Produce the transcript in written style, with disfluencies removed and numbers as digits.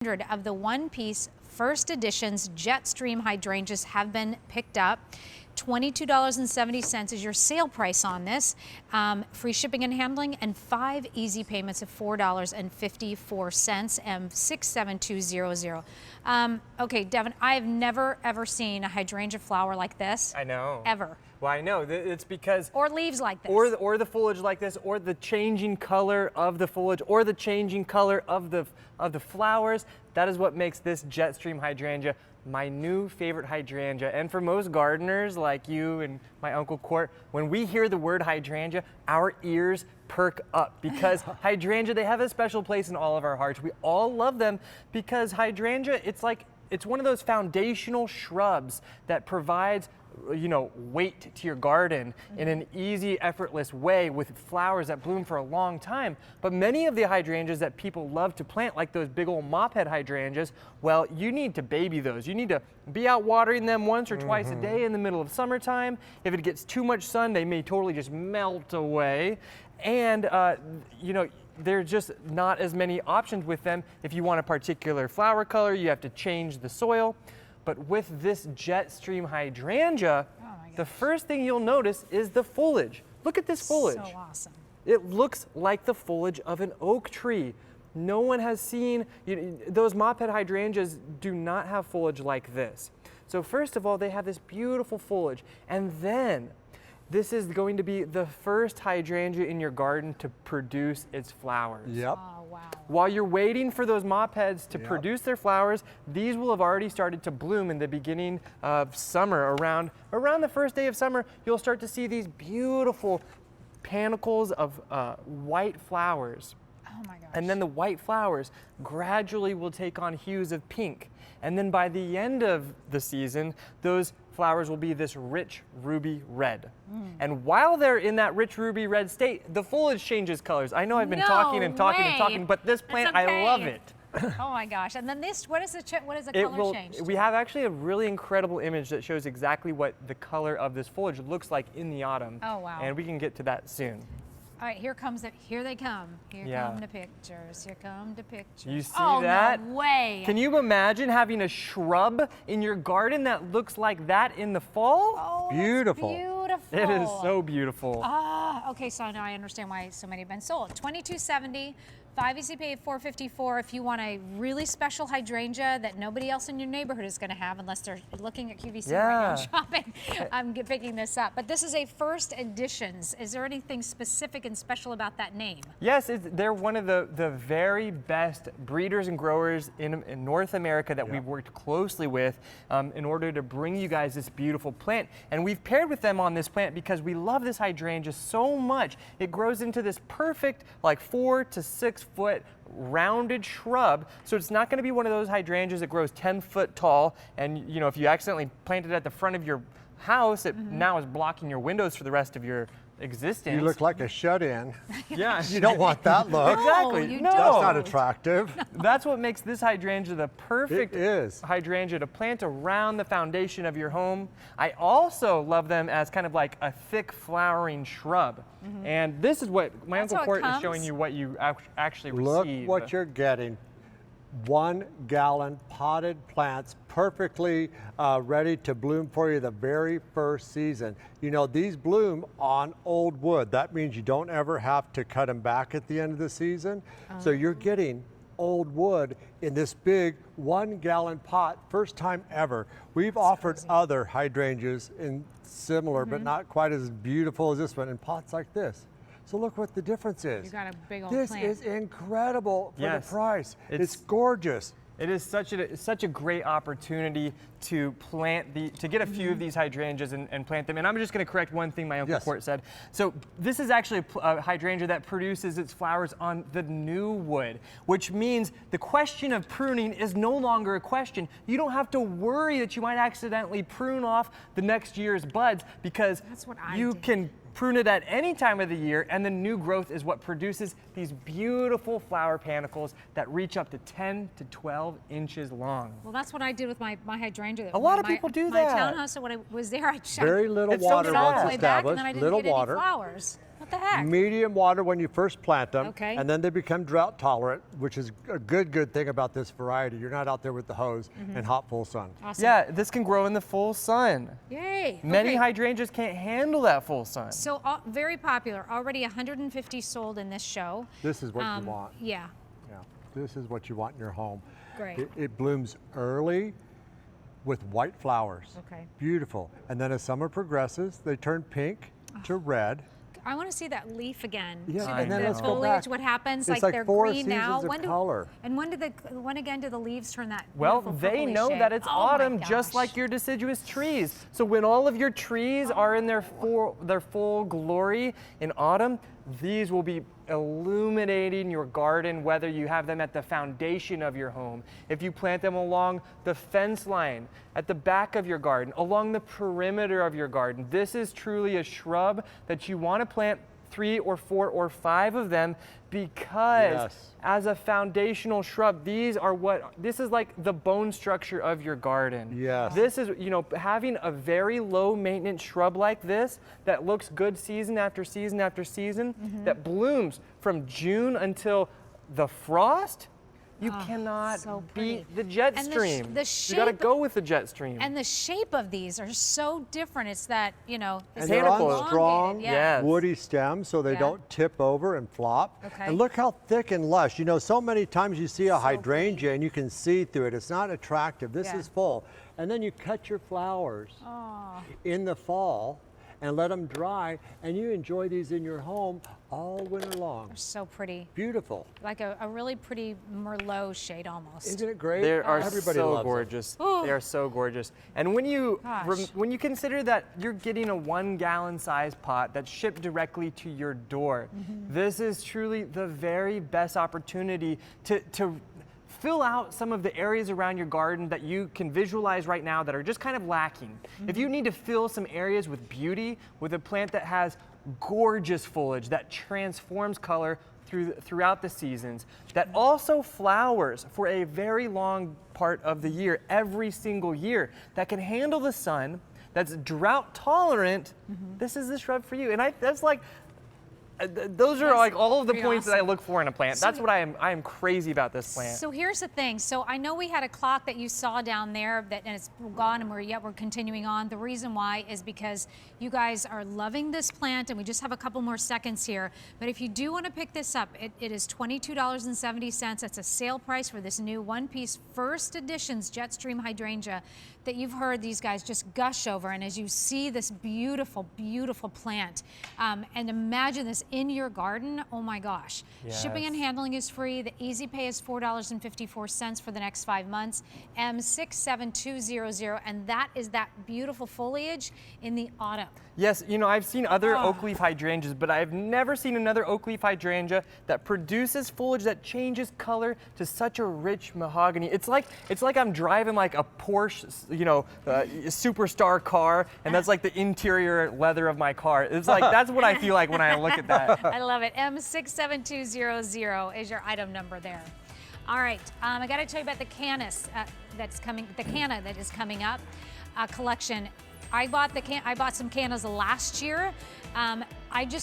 100 of the one-piece First Editions JetStream Hydrangeas have been picked up. $22.70 is your sale price on this. Free shipping and handling, and 5 easy payments of $4.54 and 67200. Okay, Devin, I have never ever seen a hydrangea flower like this. I know. Ever. Well, I know. It's because... Or leaves like this. Or the foliage like this, or the changing color of the foliage, or the changing color of the flowers. That is what makes this JetStream Hydrangea my new favorite hydrangea. And for most gardeners like you and my Uncle Court, when we hear the word hydrangea, our ears perk up, because hydrangea, they have a special place in all of our hearts. We all love them because hydrangea, it's one of those foundational shrubs that provides, you know, weight to your garden in an easy, effortless way, with flowers that bloom for a long time. But many of the hydrangeas that people love to plant, like those big old mophead hydrangeas, well, you need to baby those. You need to be out watering them once or twice a day in the middle of summertime. If it gets too much sun, they may totally just melt away. And, you know, there's just not as many options with them. If you want a particular flower color, you have to change the soil. But with this JetStream Hydrangea, the first thing you'll notice is the foliage. Look at this foliage. So awesome. It looks like the foliage of an oak tree. No one has seen, those mophead hydrangeas do not have foliage like this. So first of all, they have this beautiful foliage. And then this is going to be the first hydrangea in your garden to produce its flowers. Yep. Oh, wow. While you're waiting for those mopheads to produce their flowers, these will have already started to bloom in the beginning of summer. Around the first day of summer, you'll start to see these beautiful panicles of white flowers. Oh my gosh. And then the white flowers gradually will take on hues of pink. And then by the end of the season, those flowers will be this rich ruby red. And while they're in that rich ruby red state, the foliage changes colors. I know I've been talking and talking and talking, but this plant, I love it. Oh my gosh. And then this, what is the color change? We have actually a really incredible image that shows exactly what the color of this foliage looks like in the autumn. Oh wow. And we can get to that soon. All right, here they come. Here come the pictures. Here come the pictures. You see that? that? No way. Can you imagine having a shrub in your garden that looks like that in the fall? Oh, beautiful. Beautiful. It is so beautiful. Okay, so now I understand why so many have been sold. $22.70. 5 easy pay of $4.54 if you want a really special hydrangea that nobody else in your neighborhood is going to have, unless they're looking at QVC right now shopping. I'm picking this up. But this is a First Editions. Is there anything specific and special about that name? Yes, they're one of the very best breeders and growers in North America that we've worked closely with in order to bring you guys this beautiful plant. And we've paired with them on this plant because we love this hydrangea so much. It grows into this perfect, like 4 to 6 foot rounded shrub. So it's not going to be one of those hydrangeas that grows 10 foot tall, and you know, if you accidentally plant it at the front of your house, it now is blocking your windows for the rest of your existence. You look like a shut-in. Yeah. You don't want that look. Exactly. No, That's not attractive. That's what makes this hydrangea the perfect is. hydrangea to plant around the foundation of your home. I also love them as kind of like a thick flowering shrub. And this is what my Uncle Court is showing you what you actually receive. Look what you're getting. 1 gallon potted plants, perfectly ready to bloom for you the very first season. You know, these bloom on old wood. That means you don't ever have to cut them back at the end of the season. So you're getting old wood in this big 1 gallon pot, first time ever. We've offered other hydrangeas in similar, but not quite as beautiful as this one, in pots like this. So look what the difference is. You got a big old This plant. is incredible for the price. It's gorgeous. It is such a great opportunity to to get a few of these hydrangeas and plant them. And I'm just going to correct one thing my Uncle Court said. So this is actually a hydrangea that produces its flowers on the new wood, which means the question of pruning is no longer a question. You don't have to worry that you might accidentally prune off the next year's buds, because you can prune it at any time of the year, and the new growth is what produces these beautiful flower panicles that reach up to 10 to 12 inches long. Well, that's what I did with my hydrangea. A lot of people do that. My townhouse, so when I was there, I Very little water once established, and then I didn't get water. any flowers. What the heck? Medium water when you first plant them, Okay. and then they become drought tolerant, which is a good thing about this variety. You're not out there with the hose in hot full sun. Awesome. Yeah, this can grow in the full sun. Yay. Many Okay. hydrangeas can't handle that full sun. So very popular. Already 150 sold in this show. This is what you want. Yeah. Yeah, this is what you want in your home. Great. It blooms early with white flowers. Okay. Beautiful. And then as summer progresses, they turn pink to red. I want to see that leaf again. Yeah, See and then the let's go foliage, back. what happens? It's Like like they're 4 green now. seasons of When color. And when again do the leaves turn that Well, beautiful they purpley know shade? that it's Oh my autumn, just gosh. like your deciduous trees. So when all of your trees are in their full glory in autumn, these will be illuminating your garden, whether you have them at the foundation of your home, if you plant them along the fence line, at the back of your garden, along the perimeter of your garden. This is truly a shrub that you want to plant 3 or 4 or 5 of them, because Yes. as a foundational shrub, this is like the bone structure of your garden. Yes. This is, having a very low maintenance shrub like this that looks good season after season after season, that blooms from June until the frost. You cannot so beat pretty. the And JetStream. the You gotta shape- go with the JetStream. And the shape of these are so different. It's that, this And they're elongated, on strong, yeah. Yes. woody stems so they Yeah. don't tip over and flop. Okay. And look how thick and lush. You know, so many times you see a So hydrangea and you can see through it. It's not attractive. This Yeah. is full. And then you cut your flowers Oh, in the fall and let them dry, and you enjoy these in your home all winter long. so pretty. Beautiful. Like a really pretty Merlot shade almost. Isn't it great? They are Everybody so loves it. gorgeous. Ooh. They are so gorgeous. And when you Gosh. when you consider that you're getting a 1-gallon size pot that's shipped directly to your door, this is truly the very best opportunity to fill out some of the areas around your garden that you can visualize right now that are just kind of lacking. If you need to fill some areas with beauty, with a plant that has gorgeous foliage that transforms color throughout the seasons, that also flowers for a very long part of the year, every single year, that can handle the sun, that's drought tolerant, this is the shrub for you. And that's like, those are That's like all of the pretty points that I awesome. look for in a plant. So- That's what I am crazy about this plant. So here's the thing. So I know we had a clock that you saw down there and it's gone, and we're continuing on. The reason why is because you guys are loving this plant, and we just have a couple more seconds here. But if you do want to pick this up, it is $22.70. It's a sale price for this new one-piece First Editions JetStream Hydrangea that you've heard these guys just gush over. And as you see this beautiful, beautiful plant, and imagine this in your garden, oh my gosh. Shipping and Yes. handling is free. The easy pay is $4.54 for the next 5 months. M67200, and that is that beautiful foliage in the autumn. Yes, I've seen other oak leaf hydrangeas, but I've never seen another oak leaf hydrangea that produces foliage that changes color to such a rich mahogany. It's like I'm driving like a Porsche, superstar car, and that's like the interior leather of my car. It's like, that's what I feel like when I look at that. I love it. M67200 is your item number there. All right, I got to tell you about the Canis the Canna that is coming up collection. I bought some cannas last year. I just